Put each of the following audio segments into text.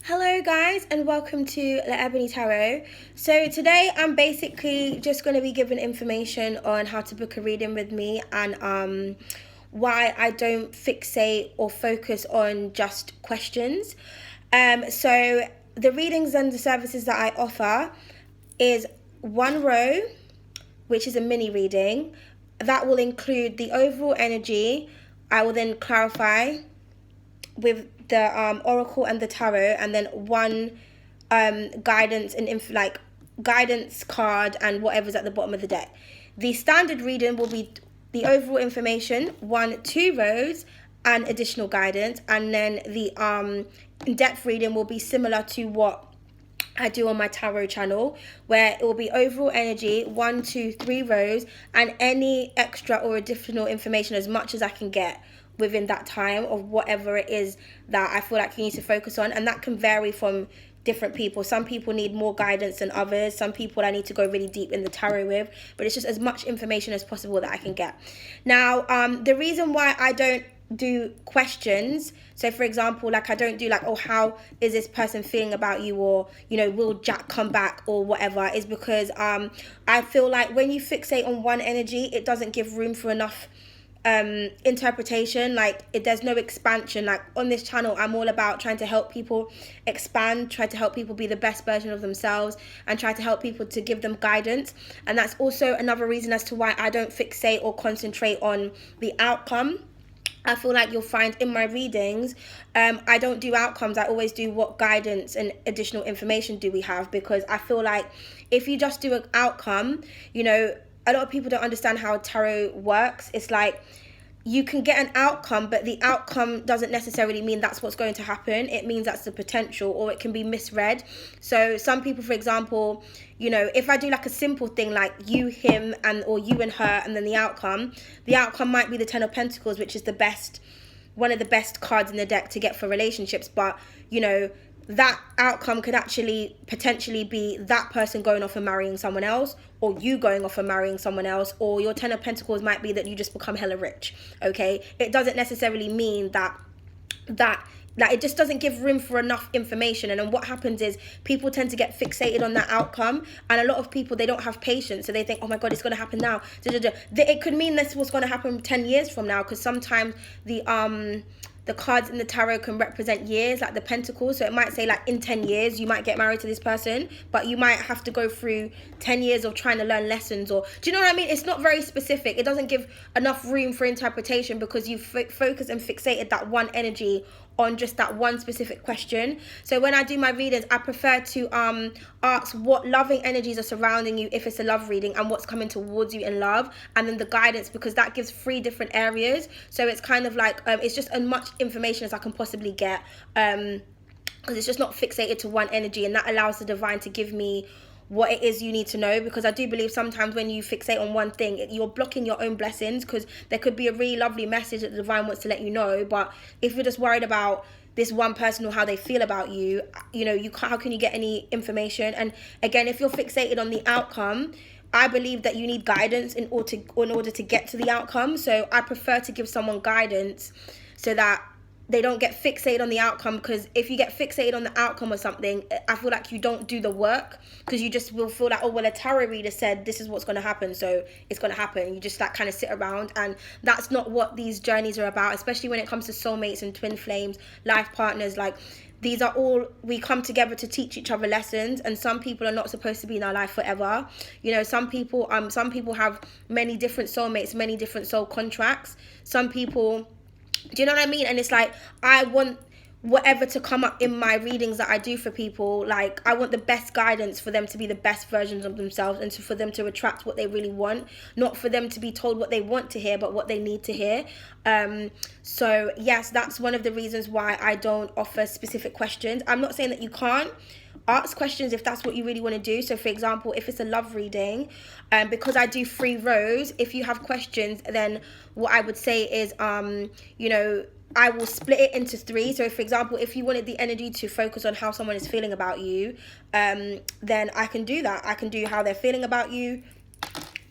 Hello guys and welcome to the Ebony Tarot. So today I'm basically just going to be giving information on how to book a reading with me and why I don't fixate or focus on just questions. So the readings and the services that I offer is one row, which is a mini reading. That will include the overall energy. I will then clarify with the oracle and the tarot, and then one guidance and guidance card and whatever's at the bottom of the deck. The standard reading will be the overall information, 2 rows and additional guidance, and then the in-depth reading will be similar to what I do on my tarot channel, where it will be overall energy, 1, 2, 3 rows, and any extra or additional information as much as I can get within that time of whatever it is that I feel like you need to focus on. And that can vary from different people. Some people need more guidance than others. Some people I need to go really deep in the tarot with, but it's just as much information as possible that I can get. Now, the reason why I don't do questions, so for example, like I don't do like, oh, how is this person feeling about you, or will Jack come back or whatever, is because I feel like when you fixate on one energy, it doesn't give room for enough interpretation. There's no expansion. Like on this channel, I'm all about trying to help people expand, try to help people be the best version of themselves, and try to help people to give them guidance. And that's also another reason as to why I don't fixate or concentrate on the outcome. I feel like you'll find in my readings, I don't do outcomes. I always do what guidance and additional information do we have, because I feel like if you just do an outcome, a lot of people don't understand how tarot works. It's like you can get an outcome, but the outcome doesn't necessarily mean that's what's going to happen. It means that's the potential, or it can be misread. So some people, for example, if I do like a simple thing like you, him, or you and her, and then the outcome might be the 10 of Pentacles, which is one of the best cards in the deck to get for relationships. But that outcome could actually potentially be that person going off and marrying someone else, or you going off and marrying someone else, or your 10 of Pentacles might be that you just become hella rich. Okay, it doesn't necessarily mean that it just doesn't give room for enough information. And then what happens is people tend to get fixated on that outcome, and a lot of people, they don't have patience, so they think, oh my god, it's going to happen now. It could mean this was going to happen 10 years from now, because sometimes the cards in the tarot can represent years, like the Pentacles. So it might say like in 10 years you might get married to this person, but you might have to go through 10 years of trying to learn lessons, or do you know what I mean? It's not very specific. It doesn't give enough room for interpretation, because you focus and fixated that one energy on just that one specific question. So when I do my readings, I prefer to ask what loving energies are surrounding you if it's a love reading, and what's coming towards you in love, and then the guidance, because that gives 3 different areas. So it's kind of like it's just as much information as I can possibly get, because it's just not fixated to one energy, and that allows the divine to give me what it is you need to know. Because I do believe sometimes when you fixate on one thing, you're blocking your own blessings, because there could be a really lovely message that the divine wants to let you know, but if you're just worried about this one person or how they feel about you, you can't, how can you get any information? And again, if you're fixated on the outcome, I believe that you need guidance in order to get to the outcome. So I prefer to give someone guidance so that they don't get fixated on the outcome, because if you get fixated on the outcome or something, I feel like you don't do the work, because you just will feel like, oh well, a tarot reader said this is what's going to happen, so it's going to happen. You just like kind of sit around, and that's not what these journeys are about, especially when it comes to soulmates and twin flames, life partners. Like, these are all, we come together to teach each other lessons, and some people are not supposed to be in our life forever. Some people have many different soulmates, many different soul contracts. Some people, do you know what I mean? And it's like, I want whatever to come up in my readings that I do for people, like I want the best guidance for them to be the best versions of themselves, and for them to attract what they really want, not for them to be told what they want to hear, but what they need to hear. So yes, that's one of the reasons why I don't offer specific questions. I'm not saying that you can't ask questions if that's what you really want to do. So for example, if it's a love reading, because I do 3 rows, if you have questions, then what I would say is I will split it into 3. So for example, if you wanted the energy to focus on how someone is feeling about you, then I can do that. I can do how they're feeling about you,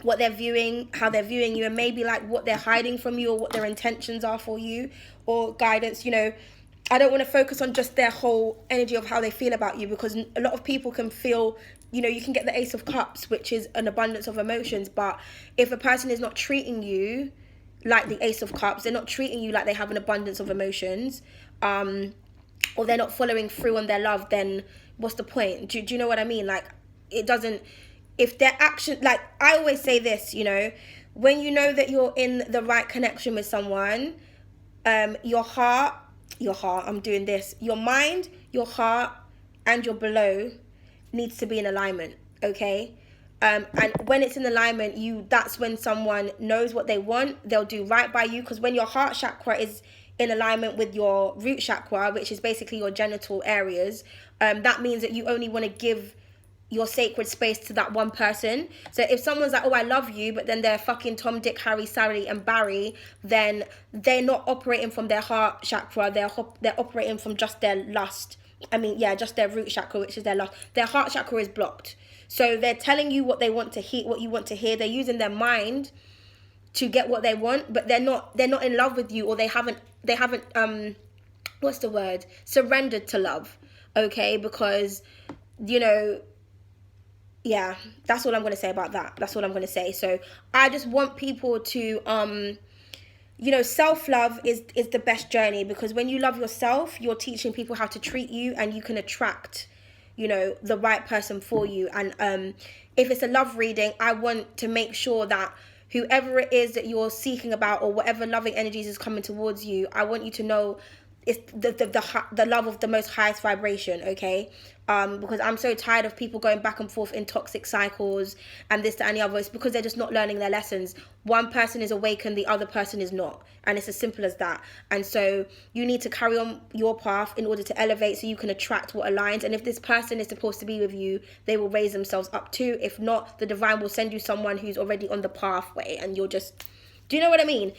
what they're viewing, how they're viewing you, and maybe like what they're hiding from you, or what their intentions are for you, or guidance. I don't want to focus on just their whole energy of how they feel about you, because a lot of people can feel, you can get the Ace of Cups, which is an abundance of emotions. But if a person is not treating you like the Ace of Cups, they're not treating you like they have an abundance of emotions, or they're not following through on their love, then what's the point? Do you know what I mean? Like, it doesn't, if their action, like, I always say this, when you know that you're in the right connection with someone, your mind, your heart, and your below needs to be in alignment, okay? And when it's in alignment, that's when someone knows what they want. They'll do right by you, because when your heart chakra is in alignment with your root chakra, which is basically your genital areas, that means that you only want to give your sacred space to that one person. So if someone's like, oh, I love you, but then they're fucking Tom, Dick, Harry, Sally, and Barry, then they're not operating from their heart chakra. They're operating from just their lust. Just their root chakra, which is their lust. Their heart chakra is blocked. So they're telling you what they want to hear, what you want to hear. They're using their mind to get what they want, but they're not in love with you, or they haven't surrendered to love. Okay, because yeah, that's all I'm going to say about that. That's all I'm going to say. So I just want people to, self-love is the best journey, because when you love yourself, you're teaching people how to treat you, and you can attract, the right person for you. And if it's a love reading, I want to make sure that whoever it is that you're seeking about, or whatever loving energies is coming towards you, I want you to know it's the love of the most highest vibration, okay? Because I'm so tired of people going back and forth in toxic cycles and this, that, and the other. It's because they're just not learning their lessons. One person is awakened, the other person is not. And it's as simple as that. And so you need to carry on your path in order to elevate, so you can attract what aligns. And if this person is supposed to be with you, they will raise themselves up too. If not, the divine will send you someone who's already on the pathway, and you'll just... Do you know what I mean?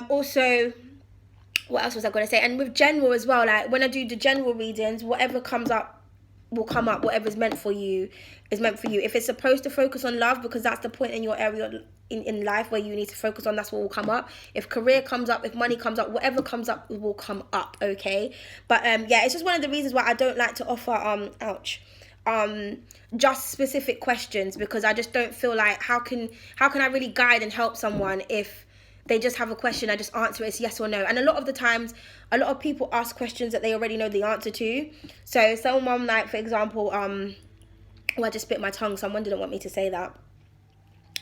Also... What else was I going to say? And with general as well, like when I do the general readings, whatever comes up will come up. Whatever's meant for you is meant for you. If it's supposed to focus on love, because that's the point in your area in life where you need to focus on, that's what will come up. If career comes up, if money comes up, whatever comes up will come up, okay? But it's just one of the reasons why I don't like to offer just specific questions, because I just don't feel like how can I really guide and help someone if they just have a question, I just answer it, it's yes or no. And a lot of the times, a lot of people ask questions that they already know the answer to. So someone, like, for example, I just bit my tongue, someone didn't want me to say that.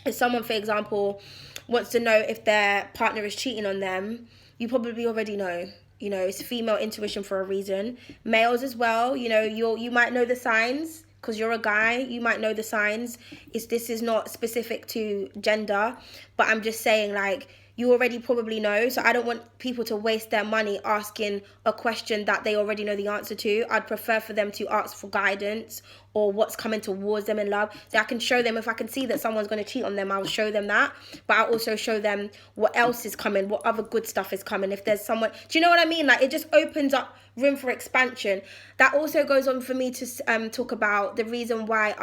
If someone, for example, wants to know if their partner is cheating on them, you probably already know. It's female intuition for a reason. Males as well, you might know the signs. Because you're a guy, you might know the signs. This is not specific to gender, but I'm just saying, like, you already probably know. So I don't want people to waste their money asking a question that they already know the answer to. I'd prefer for them to ask for guidance, or what's coming towards them in love. So I can show them, if I can see that someone's going to cheat on them, I'll show them that. But I'll also show them what else is coming, what other good stuff is coming. If there's someone, do you know what I mean? Like, it just opens up room for expansion. That also goes on for me to talk about the reason why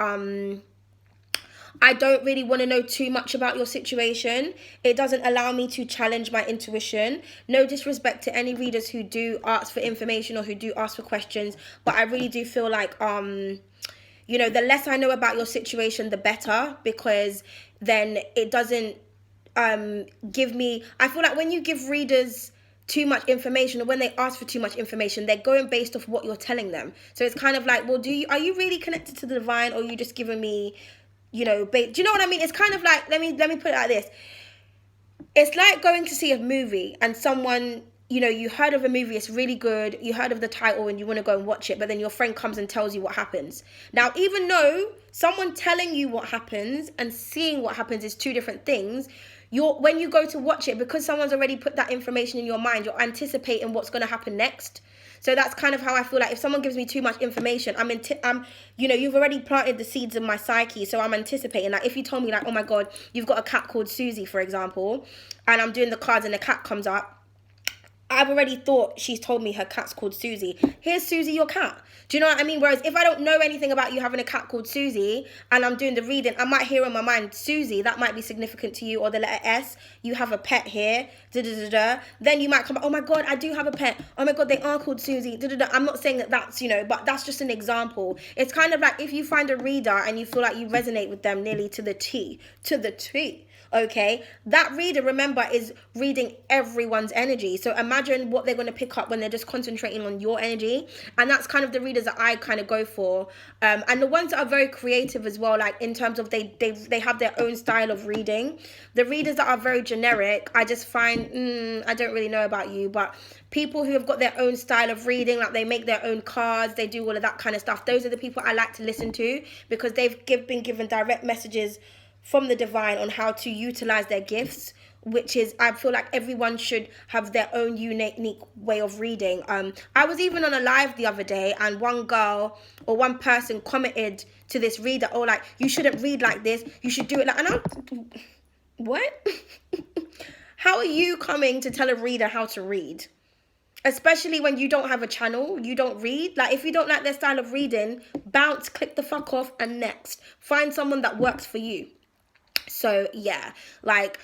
I don't really want to know too much about your situation. It doesn't allow me to challenge my intuition. No disrespect to any readers who do ask for information or who do ask for questions, but I really do feel like the less I know about your situation, the better, because then it doesn't give me... I feel like when you give readers too much information, or when they ask for too much information, they're going based off what you're telling them. So it's kind of like, well, are you really connected to the divine, or are you just giving me, do you know what I mean? It's kind of like, let me put it like this. It's like going to see a movie and someone, you heard of a movie, it's really good, you heard of the title and you want to go and watch it, but then your friend comes and tells you what happens. Now, even though someone telling you what happens and seeing what happens is two different things, when you go to watch it, because someone's already put that information in your mind, you're anticipating what's going to happen next. So that's kind of how I feel like if someone gives me too much information, you've already planted the seeds in my psyche, so I'm anticipating. Like, if you told me, like, oh my God, you've got a cat called Susie, for example, and I'm doing the cards and the cat comes up, I've already thought she's told me her cat's called Susie. Here's Susie, your cat. Do you know what I mean? Whereas if I don't know anything about you having a cat called Susie and I'm doing the reading, I might hear in my mind, Susie, that might be significant to you, or the letter S, you have a pet here, da da da da. Then you might come, oh my God, I do have a pet. Oh my God, they are called Susie, da da da. I'm not saying that that's, you know, but that's just an example. It's kind of like if you find a reader and you feel like you resonate with them nearly to the T, okay, that reader, remember, is reading everyone's energy. So imagine what they're going to pick up when they're just concentrating on your energy. And that's kind of the readers that I kind of go for, and the ones that are very creative as well, like in terms of they have their own style of reading. The readers that are very generic, I just find I don't really know about you, but people who have got their own style of reading, like they make their own cards, they do all of that kind of stuff, those are the people I like to listen to, because they've been given direct messages from the divine on how to utilize their gifts, which is, I feel like everyone should have their own unique way of reading. I was even on a live the other day, and one girl or one person commented to this reader, oh, like, you shouldn't read like this, you should do it like, and I'm, what? How are you coming to tell a reader how to read? Especially when you don't have a channel, you don't read. Like, if you don't like their style of reading, bounce, click the fuck off, and next. Find someone that works for you. So yeah, like,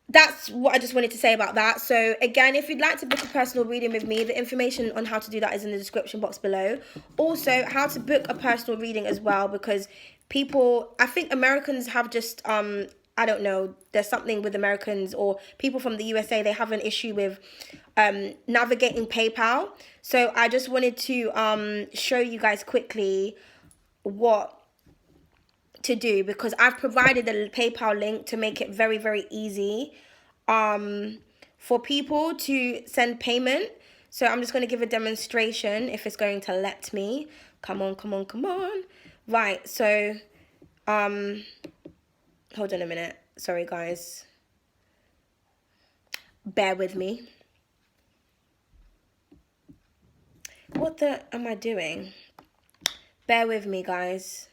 that's what I just wanted to say about that. So again, if you'd like to book a personal reading with me, the information on how to do that is in the description box below. Also, how to book a personal reading as well, because people, I think Americans have just I don't know, there's something with Americans or people from the USA, they have an issue with navigating PayPal. So I just wanted to show you guys quickly what to do, because I've provided a PayPal link to make it very, very easy for people to send payment. So I'm just going to give a demonstration if it's going to let me. Come on. Right, so hold on a minute. Sorry, guys. Bear with me. What the am I doing? Bear with me, guys.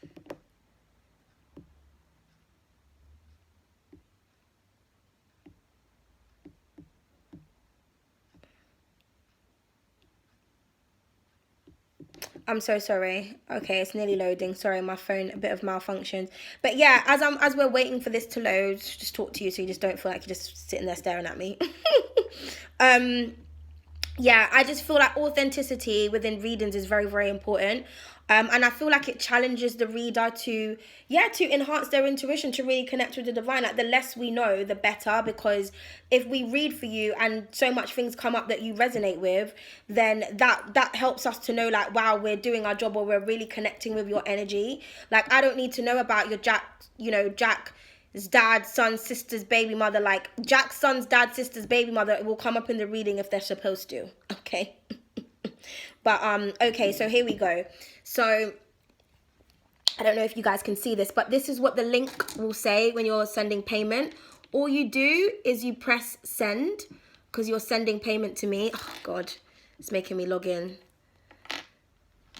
I'm so sorry. Okay, it's nearly loading. Sorry, my phone, a bit of malfunction. But yeah, as we're waiting for this to load, just talk to you so you just don't feel like you're just sitting there staring at me. Yeah, I just feel like authenticity within readings is very, very important. And I feel like it challenges the reader to enhance their intuition, to really connect with the divine. Like, the less we know, the better, because if we read for you and so much things come up that you resonate with, then that helps us to know, like, wow, we're doing our job, or we're really connecting with your energy. Like, I don't need to know about your Jack's dad, son, sister's baby mother. Like, Jack's son's dad, sister's baby mother, it will come up in the reading if they're supposed to. Okay. But okay, so here we go. So I don't know if you guys can see this, but this is what the link will say when you're sending payment. All you do is you press send, because you're sending payment to me. Oh God, it's making me log in.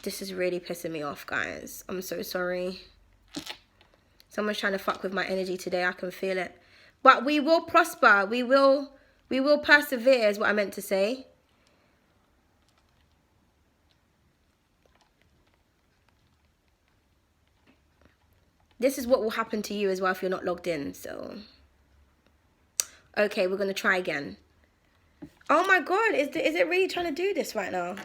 This is really pissing me off, guys. I'm so sorry. Someone's trying to fuck with my energy today. I can feel it. But we will prosper. We will persevere is what I meant to say. This is what will happen to you as well if you're not logged in. So, okay, we're going to try again. Oh my God, is it really trying to do this right now?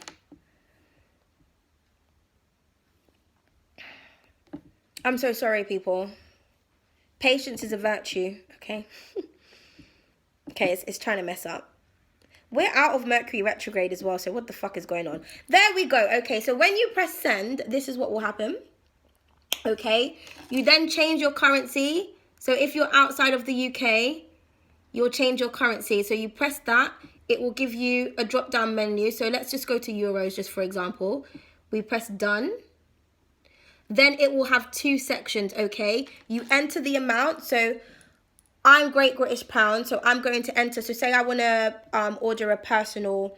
I'm so sorry, people. Patience is a virtue, okay? Okay, it's trying to mess up. We're out of Mercury retrograde as well, so what the fuck is going on? There we go. Okay, so when you press send, this is what will happen. Okay, you then change your currency. So if you're outside of the UK, you'll change your currency. So you press that, it will give you a drop down menu. So let's just go to euros, just for example. We press done. Then it will have two sections. Okay, you enter the amount. So I'm Great British Pound, so I'm going to enter. So say I want to order a personal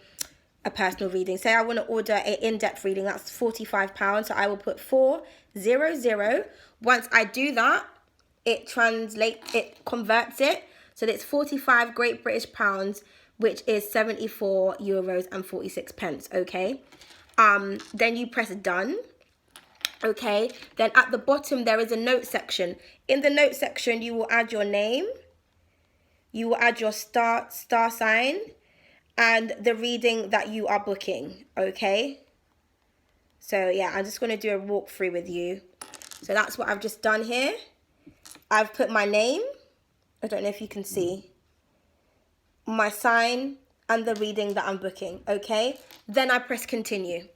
reading. Say I want to order an in-depth reading. That's £45. So I will put 400. Once I do that, it converts it. So it's 45 Great British Pounds which is 74 euros and 46 pence. Okay. Then you press done. Okay, then at the bottom there is a note section. In the note section, you will add your name, you will add your star sign, and the reading that you are booking. Okay, so yeah, I'm just going to do a walkthrough with you. So that's what I've just done here. I've put my name, I don't know if you can see, my sign, and the reading that I'm booking. Okay, then I press continue,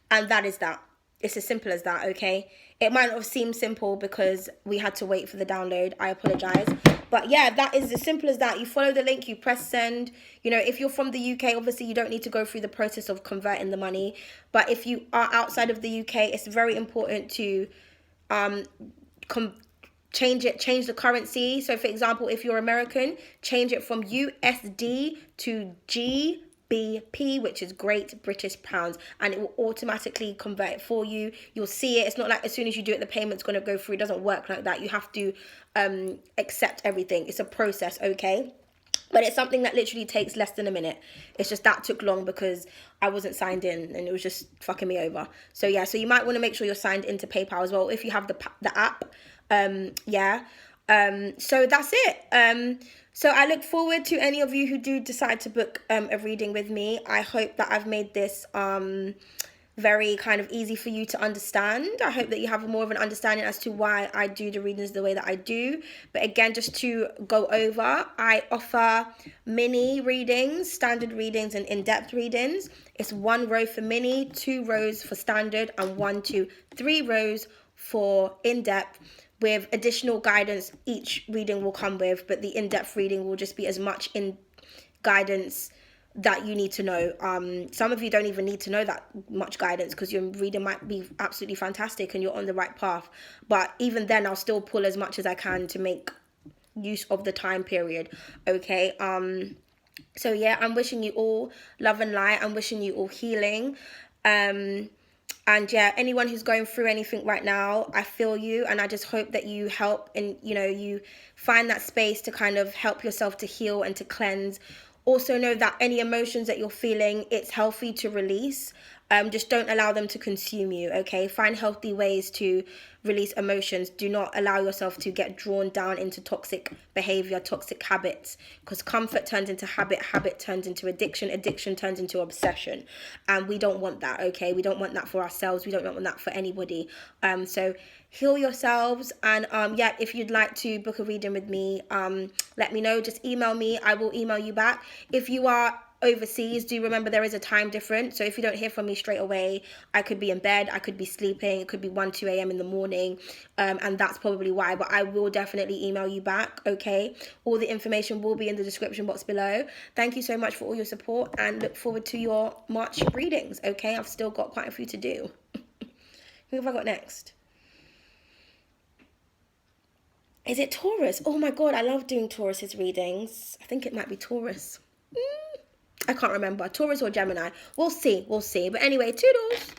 and that is that. It's as simple as that, okay? It might not have seemed simple because we had to wait for the download. I apologize. But yeah, that is as simple as that. You follow the link, you press send. You know, if you're from the UK, obviously you don't need to go through the process of converting the money. But if you are outside of the UK, it's very important to change the currency. So for example, if you're American, change it from USD to GBP, which is Great British Pounds, and it will automatically convert it for you. You'll see it. It's not like as soon as you do it, the payment's going to go through. It doesn't work like that. You have to accept everything. It's a process, okay? But it's something that literally takes less than a minute. It's just that took long because I wasn't signed in and it was just fucking me over. So yeah, so you might want to make sure you're signed into PayPal as well if you have the app. So that's it. So I look forward to any of you who do decide to book a reading with me. I hope that I've made this very kind of easy for you to understand. I hope that you have more of an understanding as to why I do the readings the way that I do. But again, just to go over, I offer mini readings, standard readings, and in-depth readings. It's 1 row for mini, 2 rows for standard, and 1, 2, 3 rows for in-depth, with additional guidance each reading will come with, but the in-depth reading will just be as much in guidance that you need to know. Some of you don't even need to know that much guidance because your reading might be absolutely fantastic and you're on the right path. But even then, I'll still pull as much as I can to make use of the time period. Okay. So yeah, I'm wishing you all love and light. I'm wishing you all healing. And yeah, anyone who's going through anything right now, I feel you, and I just hope that you help and, you know, you find that space to kind of help yourself to heal and to cleanse. Also know that any emotions that you're feeling, it's healthy to release. Just don't allow them to consume you, okay? Find healthy ways to release emotions. Do not allow yourself to get drawn down into toxic behavior, toxic habits, because comfort turns into habit, habit turns into addiction, addiction turns into obsession. And we don't want that, okay? We don't want that for ourselves. We don't want that for anybody. So heal yourselves. And yeah, if you'd like to book a reading with me, let me know. Just email me. I will email you back. If you are overseas, do remember there is a time difference. So if you don't hear from me straight away, I could be in bed, I could be sleeping, it could be 1, 2 a.m. in the morning, and that's probably why. But I will definitely email you back, okay? All the information will be in the description box below. Thank you so much for all your support, and look forward to your March readings, okay? I've still got quite a few to do. Who have I got next? Is it Taurus? Oh my god, I love doing Taurus's readings. I think it might be Taurus. I can't remember. Taurus or Gemini. We'll see. But anyway, toodles.